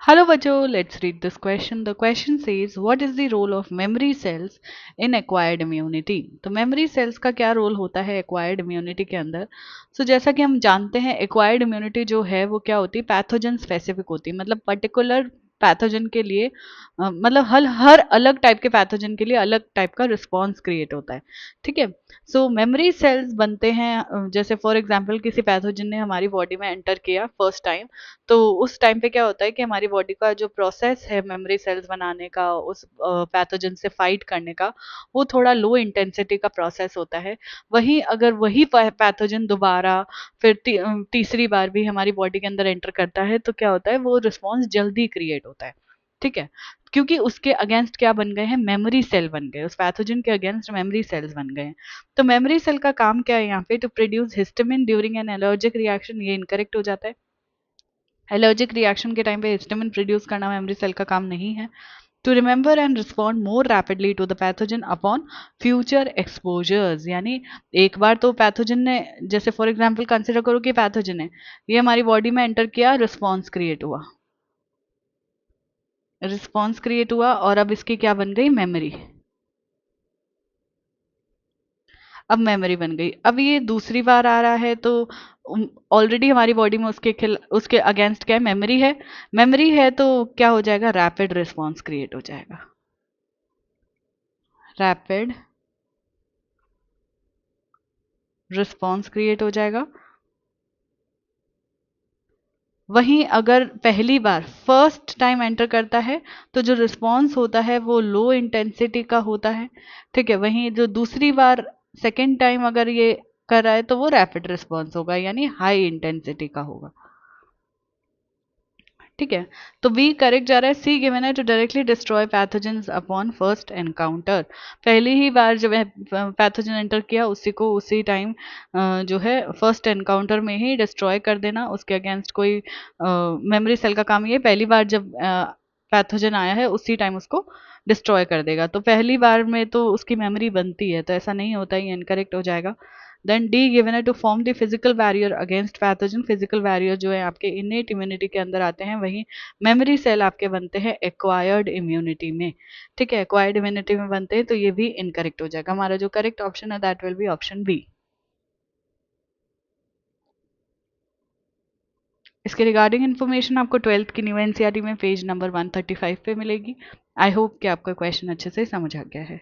Hello बच्चों, let's read this question. The question says, what is the role of memory cells in acquired immunity? तो memory cells का क्या role होता है acquired immunity के अंदर? जैसा कि हम जानते हैं acquired immunity जो है वो क्या होती है, पैथोजन स्पेसिफिक होती है, मतलब पर्टिकुलर पैथोजन के लिए मतलब हर अलग टाइप के पैथोजन के लिए अलग टाइप का रिस्पॉन्स क्रिएट होता है। ठीक है। मेमोरी सेल्स बनते हैं जैसे फॉर एग्जांपल किसी पैथोजन ने हमारी बॉडी में एंटर किया फर्स्ट टाइम, तो उस टाइम पे क्या होता है कि हमारी बॉडी का जो प्रोसेस है मेमोरी सेल्स बनाने का, उस पैथोजन से फाइट करने का, वो थोड़ा लो इंटेंसिटी का प्रोसेस होता है। वहीं अगर वही पैथोजन दोबारा फिर तीसरी बार भी हमारी बॉडी के अंदर एंटर करता है तो क्या होता है, वो रिस्पॉन्स जल्दी क्रिएट होता है। ठीक है। क्योंकि उसके अगेंस्ट क्या बन गए हैं, मेमोरी सेल बन गए, उस पैथोजन के अगेंस्ट मेमोरी सेल्स बन गए हैं। तो मेमोरी सेल का काम क्या है यहाँ पे, to produce histamine during an allergic reaction. ये इनकरेक्ट हो जाता है। एलर्जिक रिएक्शन के टाइम पे हिस्टामिन प्रोड्यूस करना मेमोरी सेल का काम नहीं है। To remember and respond more rapidly to the pathogen upon future exposures, यानी एक बार तो पैथोजन ने, जैसे फॉर एग्जांपल कंसिडर करो कि पैथोजन है, ये हमारी बॉडी में एंटर किया, रिस्पॉन्स क्रिएट हुआ, रिस्पॉन्स क्रिएट हुआ और अब इसकी क्या बन गई, मेमोरी। अब मेमोरी बन गई। अब ये दूसरी बार आ रहा है तो ऑलरेडी हमारी बॉडी में उसके अगेंस्ट क्या है, मेमोरी है। मेमोरी है तो क्या हो जाएगा, रैपिड रिस्पॉन्स क्रिएट हो जाएगा, रैपिड रिस्पॉन्स क्रिएट हो जाएगा। वहीं अगर पहली बार फर्स्ट टाइम एंटर करता है तो जो रिस्पॉन्स होता है वो लो इंटेंसिटी का होता है। ठीक है। वहीं जो दूसरी बार सेकेंड टाइम अगर ये कर रहा है तो वो रैपिड रिस्पॉन्स होगा, यानी हाई इंटेंसिटी का होगा। ठीक है। तो बी करेक्ट जा रहा है। सी गिवन है, to directly destroy pathogens upon first encounter. पहली ही बार जब पैथोजन एंटर किया उसी को उसी टाइम जो है फर्स्ट एनकाउंटर में ही डिस्ट्रॉय कर देना, उसके अगेंस्ट कोई मेमोरी सेल का काम ये पहली बार जब पैथोजन आया है उसी टाइम उसको डिस्ट्रॉय कर देगा। तो पहली बार में तो उसकी मेमोरी बनती है, तो ऐसा नहीं होता, ये इनकरेक्ट हो जाएगा। देन डी गिवन है, to form the physical barrier against pathogen. Physical barrier जो है आपके इनेट इम्यूनिटी के अंदर आते हैं, वहीं मेमोरी सेल आपके बनते हैं एक्वायर्ड इम्यूनिटी में। ठीक है, एक्वायर्ड इम्यूनिटी में बनते हैं, तो ये भी इनकरेक्ट हो जाएगा। हमारा जो करेक्ट ऑप्शन है that will be option B. इसके रिगार्डिंग इन्फॉर्मेशन आपको 12th की न्यू एनसीईआरटी में पेज नंबर 135 पे मिलेगी। आई होप कि आपका क्वेश्चन अच्छे से समझ आ गया है।